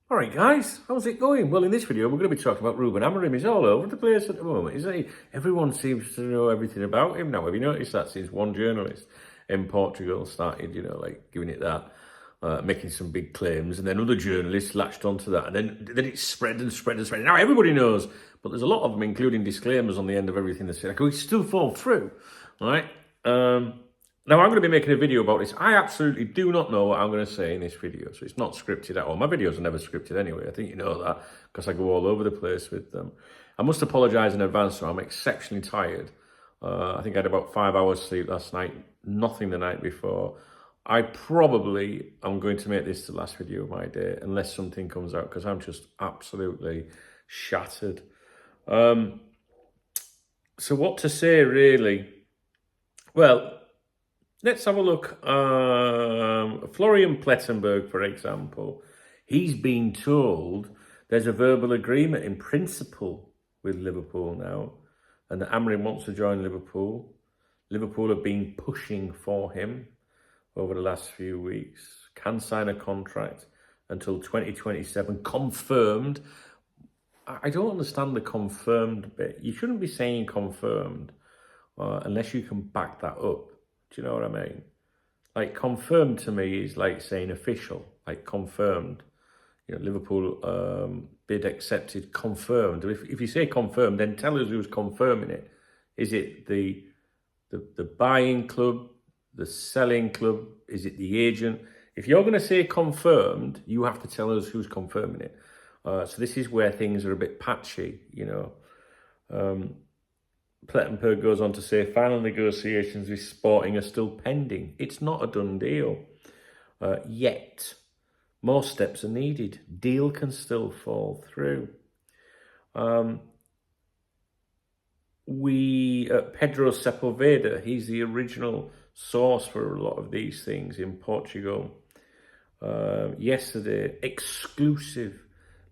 Alright guys, how's it going? Well, in this video we're going to be talking about Ruben Amorim. He's all over the place at the moment, isn't he? Everyone seems to know everything about him now. Have you noticed that since one journalist in Portugal started, giving it that, making some big claims, and then other journalists latched onto that, and then it spread and spread and spread. Now everybody knows, but there's a lot of them, including disclaimers on the end of everything they say. Like, we still fall through, all right? Now, I'm going to be making a video about this. I absolutely do not know what I'm going to say in this video, so it's not scripted at all. My videos are never scripted anyway. I think you know that, because I go all over the place with them. I must apologise in advance, so I'm exceptionally tired. I think I had about 5 hours sleep last night, nothing the night before. I probably am going to make this the last video of my day, unless something comes out, because I'm just absolutely shattered. So what to say, really? Well, let's have a look. Florian Plettenberg, for example, he's been told there's a verbal agreement in principle with Liverpool now, and that Amorim wants to join Liverpool. Liverpool have been pushing for him over the last few weeks. Can sign a contract until 2027, confirmed. I don't understand the confirmed bit. You shouldn't be saying confirmed unless you can back that up. Do you know what I mean? Like, confirmed to me is like saying official, like confirmed. Liverpool bid accepted, confirmed. If you say confirmed, then tell us who's confirming it. Is it the buying club, the selling club? Is it the agent? If you're going to say confirmed, you have to tell us who's confirming it. So this is where things are a bit patchy, Plettenberg goes on to say, final negotiations with Sporting are still pending. It's not a done deal yet. More steps are needed. Deal can still fall through. Pedro Sepulveda, he's the original source for a lot of these things in Portugal. Yesterday, exclusive,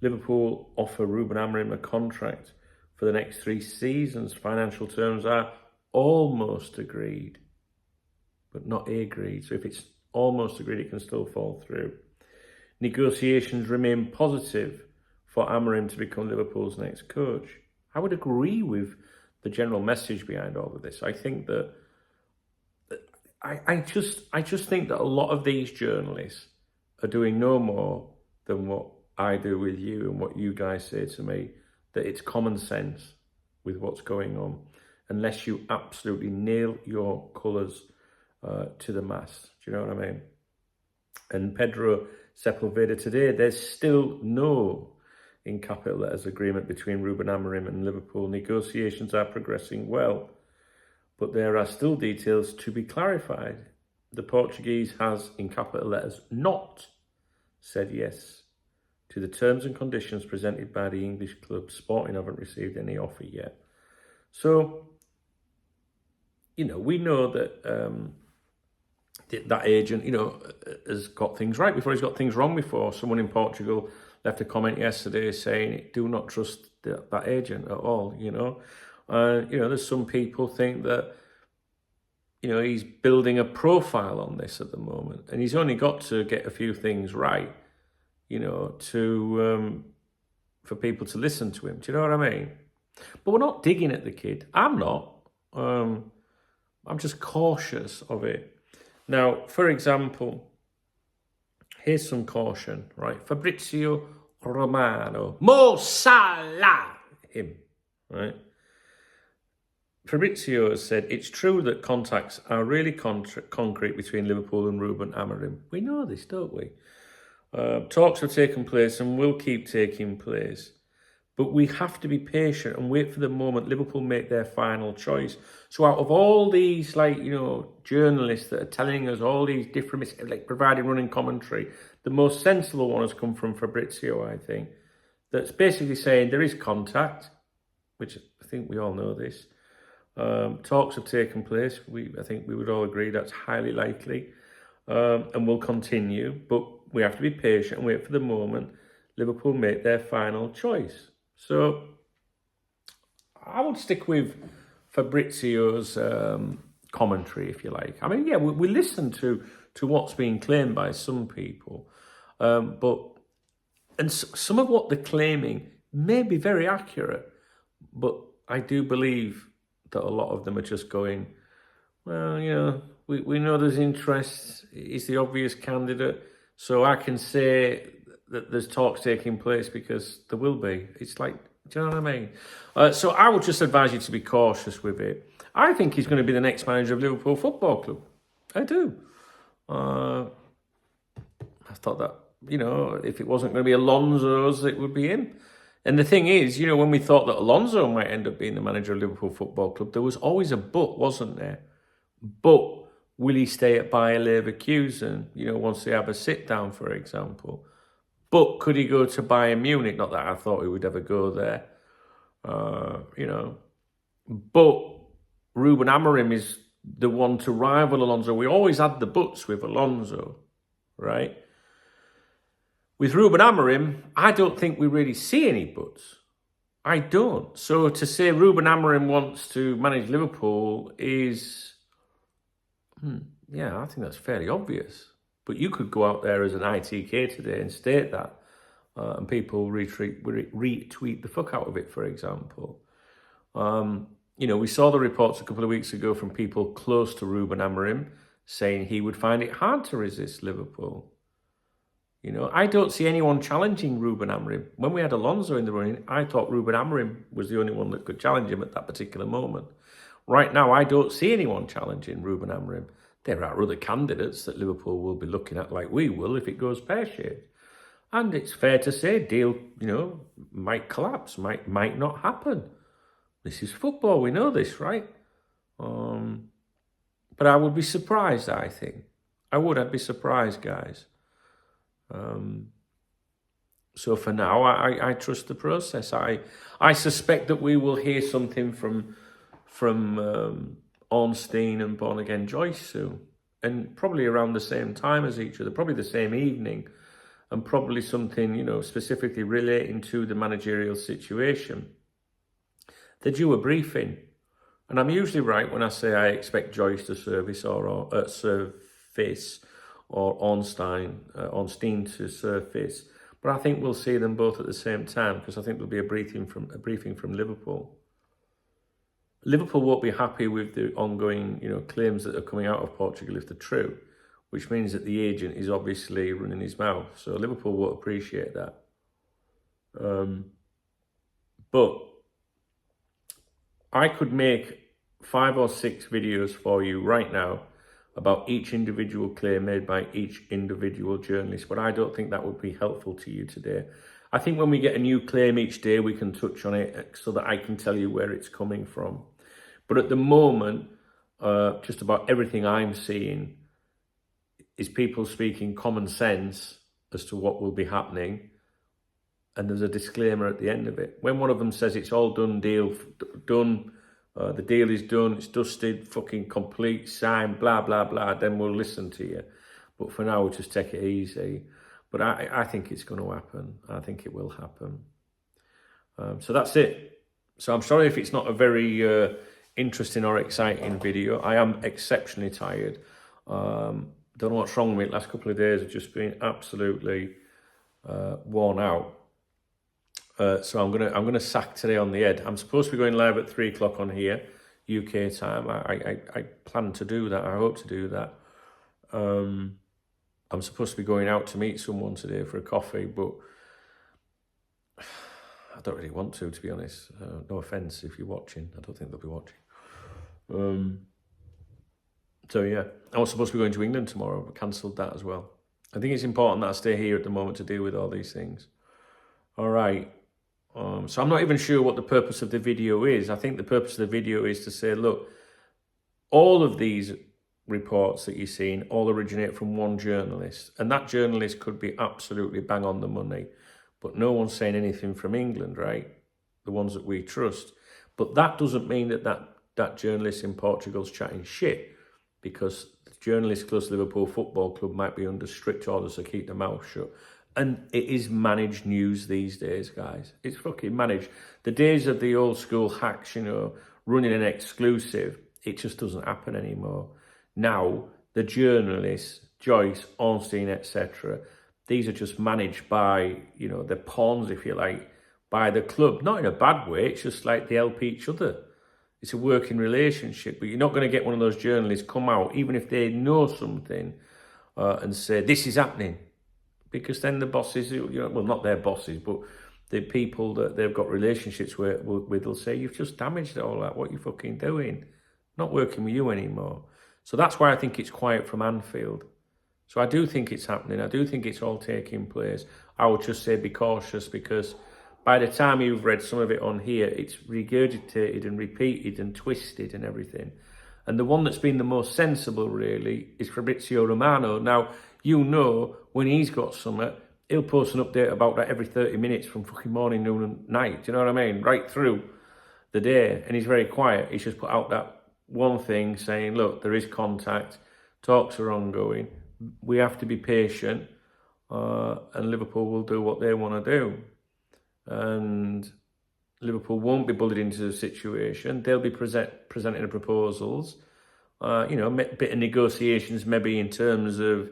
Liverpool offer Ruben Amorim a contract for the next 3 seasons. Financial terms are almost agreed, but not agreed. So if it's almost agreed, it can still fall through. Negotiations remain positive for Amorim to become Liverpool's next coach. I would agree with the general message behind all of this. I think that I just think that a lot of these journalists are doing no more than what I do with you and what you guys say to me, that it's common sense with what's going on, unless you absolutely nail your colours to the mast. Do you know what I mean? And Pedro Sepulveda today, there's still no, in capital letters, agreement between Ruben Amorim and Liverpool. Negotiations are progressing well, but there are still details to be clarified. The Portuguese has, in capital letters, not said yes to the terms and conditions presented by the English club. Sporting haven't received any offer yet. So, we know that that agent, has got things right before he's got things wrong before. Someone in Portugal left a comment yesterday saying, do not trust that agent at all, There's some people think that, he's building a profile on this at the moment, and he's only got to get a few things right, for people to listen to him. Do you know what I mean? But we're not digging at the kid. I'm not. I'm just cautious of it. Now, for example, here's some caution, right? Fabrizio Romano. Mo Salah! Him, right? Fabrizio has said, it's true that contacts are really concrete between Liverpool and Ruben Amorim. We know this, don't we? Talks have taken place and will keep taking place. But we have to be patient and wait for the moment Liverpool make their final choice. So out of all these, journalists that are telling us all these different, providing running commentary, the most sensible one has come from Fabrizio, I think. That's basically saying there is contact, which I think we all know this. Talks have taken place. I think we would all agree that's highly likely, and will continue. But we have to be patient and wait for the moment Liverpool make their final choice. So I would stick with Fabrizio's commentary, if you like. I mean, yeah, we listen to what's being claimed by some people, but And some of what they're claiming may be very accurate, but I do believe that a lot of them are just going, well, you know, we know there's interest. He's the obvious candidate. So I can say that there's talks taking place because there will be. It's like, do you know what I mean? So I would just advise you to be cautious with it. I think he's going to be the next manager of Liverpool Football Club. I do. I thought that, you know, if it wasn't going to be Alonso's, it would be him. And the thing is, you know, when we thought that Alonso might end up being the manager of Liverpool Football Club, there was always a but, wasn't there? But will he stay at Bayer Leverkusen, you know, once they have a sit-down, for example? But could he go to Bayern Munich? Not that I thought he would ever go there, you know. But Ruben Amorim is the one to rival Alonso. We always had the buts with Alonso, right? With Ruben Amorim, I don't think we really see any buts. I don't. So to say Ruben Amorim wants to manage Liverpool is, yeah, I think that's fairly obvious. But you could go out there as an ITK today and state that, and people retweet the fuck out of it, for example. You know, we saw the reports a couple of weeks ago from people close to Ruben Amorim saying he would find it hard to resist Liverpool. You know, I don't see anyone challenging Ruben Amorim. When we had Alonso in the running, I thought Ruben Amorim was the only one that could challenge him at that particular moment. Right now, I don't see anyone challenging Ruben Amorim. There are other candidates that Liverpool will be looking at, like we will, if it goes pear-shaped. And it's fair to say, deal, you know, might collapse, might not happen. This is football, we know this, right? But I would be surprised, I think. I'd be surprised, guys. So for now, I trust the process. I suspect that we will hear something from Ornstein and Born Again Joyce soon, and probably around the same time as each other, probably the same evening, and probably something, you know, specifically relating to the managerial situation. They're due a briefing, and I'm usually right when I say I expect Joyce to surface or Ornstein to surface, but I think we'll see them both at the same time because I think there'll be a briefing from Liverpool. Liverpool won't be happy with the ongoing, you know, claims that are coming out of Portugal if they're true, which means that the agent is obviously running his mouth. So Liverpool won't appreciate that. But I could make 5 or 6 videos for you right now about each individual claim made by each individual journalist, but I don't think that would be helpful to you today. I think when we get a new claim each day, we can touch on it so that I can tell you where it's coming from. But at the moment, just about everything I'm seeing is people speaking common sense as to what will be happening, and there's a disclaimer at the end of it. When one of them says it's all done, done, the deal is done, it's dusted, fucking complete, signed, blah, blah, blah, then we'll listen to you. But for now, we'll just take it easy. But I think it's going to happen. I think it will happen. So that's it. So I'm sorry if it's not a very interesting or exciting video. I am exceptionally tired. Don't know what's wrong with me. The last couple of days have just been absolutely worn out. So I'm gonna sack today on the head. I'm supposed to be going live at 3 o'clock on here, UK time. I plan to do that. I hope to do that. I'm supposed to be going out to meet someone today for a coffee, but I don't really want to be honest. No offence if you're watching. I don't think they'll be watching. So yeah, I was supposed to be going to England tomorrow, but cancelled that as well. I think it's important that I stay here at the moment to deal with all these things. All right. So I'm not even sure what the purpose of the video is. I think the purpose of the video is to say, look, all of these reports that you're seeing all originate from one journalist. And that journalist could be absolutely bang on the money. But no one's saying anything from England, right? The ones that we trust. But that doesn't mean that journalist in Portugal's chatting shit. Because the journalists close to Liverpool Football Club might be under strict orders to keep their mouth shut. And it is managed news these days, guys. It's fucking managed. The days of the old school hacks, you know, running an exclusive, it just doesn't happen anymore. Now, the journalists, Joyce, Ornstein, etc., these are just managed by, you know, the pawns, if you like, by the club. Not in a bad way, it's just like they help each other. It's a working relationship, but you're not going to get one of those journalists come out, even if they know something, and say, this is happening. Because then the bosses, you know, well, not their bosses, but the people that they've got relationships with will say, you've just damaged all that, what are you fucking doing? Not working with you anymore. So that's why I think it's quiet from Anfield. So I do think it's happening. I do think it's all taking place. I would just say be cautious, because by the time you've read some of it on here, it's regurgitated and repeated and twisted and everything. And the one that's been the most sensible, really, is Fabrizio Romano. Now, you know, when he's got something, he'll post an update about that every 30 minutes from fucking morning, noon and night. Do you know what I mean? Right through the day. And he's very quiet. He's just put out that one thing saying, look, there is contact. Talks are ongoing. We have to be patient. And Liverpool will do what they want to do. And Liverpool won't be bullied into the situation. They'll be presenting the proposals. You know, a bit of negotiations maybe in terms of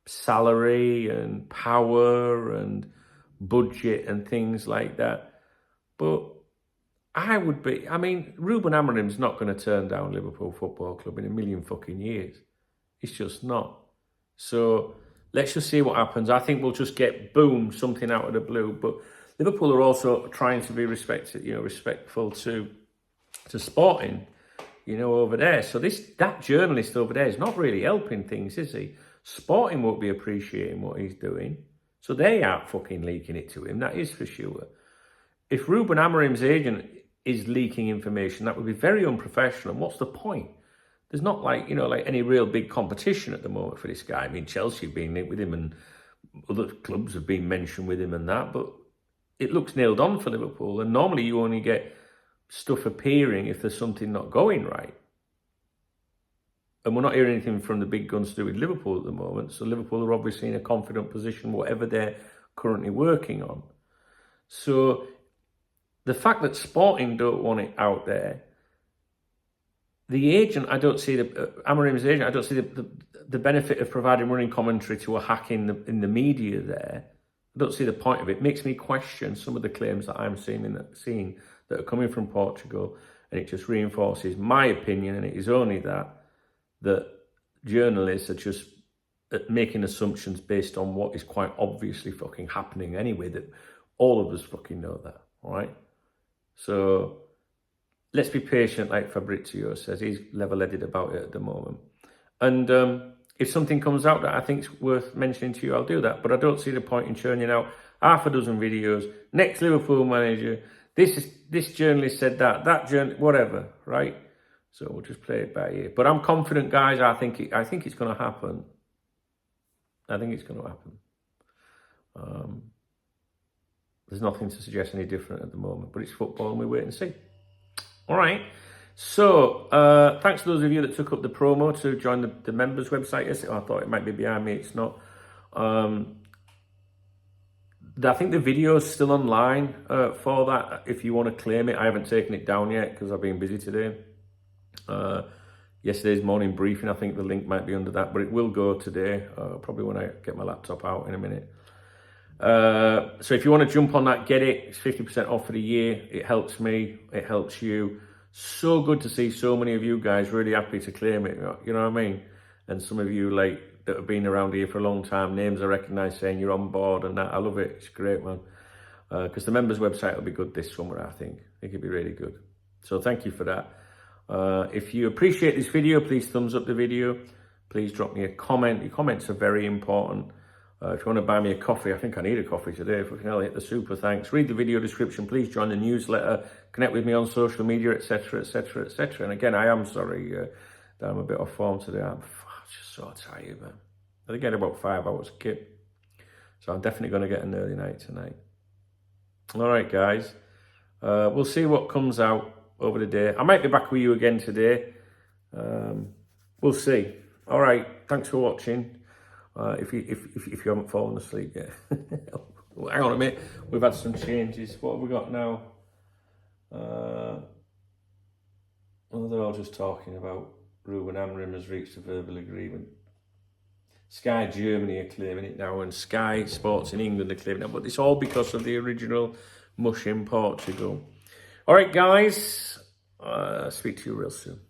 salary and power and budget and things like that. But I mean, Ruben Amorim's not going to turn down Liverpool Football Club in a million fucking years. It's just not. So let's just see what happens. I think we'll just get, boom, something out of the blue. But Liverpool are also trying to be respectful to Sporting, you know, over there. So that journalist over there is not really helping things, is he? Sporting won't be appreciating what he's doing. So they aren't fucking leaking it to him, that is for sure. If Ruben Amorim's agent is leaking information, that would be very unprofessional. And what's the point? There's not like, you know, like any real big competition at the moment for this guy. I mean, Chelsea have been linked with him and other clubs have been mentioned with him and that, but it looks nailed on for Liverpool. And normally you only get stuff appearing if there's something not going right. And we're not hearing anything from the big guns to do with Liverpool at the moment. So Liverpool are obviously in a confident position, whatever they're currently working on. So the fact that Sporting don't want it out there, the agent, I don't see Amorim's agent, I don't see the benefit of providing running commentary to a hack in the media there. I don't see the point of it. It makes me question some of the claims that I'm seeing that are coming from Portugal, and it just reinforces my opinion, and it is only that journalists are just making assumptions based on what is quite obviously fucking happening anyway, that all of us fucking know that, all right? So let's be patient, like Fabrizio says. He's level-headed about it at the moment. And if something comes out that I think is worth mentioning to you, I'll do that. But I don't see the point in churning out half a dozen videos. Next Liverpool manager, this journalist said that journalist, whatever, right? So we'll just play it by ear. But I'm confident, guys. I think it's going to happen. I think it's going to happen. There's nothing to suggest any different at the moment, but it's football and we wait and see. All right. So thanks to those of you that took up the promo to join the members website. Yes, I thought it might be behind me. It's not. I think the video is still online for that. If you want to claim it, I haven't taken it down yet because I've been busy today. Yesterday's morning briefing, I think the link might be under that, but it will go today, probably when I get my laptop out in a minute. So if you want to jump on that, get it. It's 50% off for the year. It helps me. It helps you. So good to see so many of you guys really happy to claim it. You know what I mean? And some of you like that have been around here for a long time, names I recognise saying you're on board and that. I love it. It's great, man. Because the members website will be good this summer, I think. I think it'll be really good. So thank you for that. If you appreciate this video, please thumbs up the video. Please drop me a comment. Your comments are very important. If you want to buy me a coffee, I think I need a coffee today. Fucking hell, hit the super thanks. Read the video description. Please join the newsletter. Connect with me on social media, etc., etc., etc. And again, I am sorry that I'm a bit off form today. I'm just so tired, man. I get about 5 hours kip. So I'm definitely going to get an early night tonight. All right, guys. We'll see what comes out over the day. I might be back with you again today. We'll see. All right. Thanks for watching. If you haven't fallen asleep yet. Hang on a minute. We've had some changes. What have we got now? Well, they're all just talking about Ruben Amorim has reached a verbal agreement. Sky Germany are claiming it now, and Sky Sports in England are claiming it, but it's all because of the original mush in Portugal. All right, guys, speak to you real soon.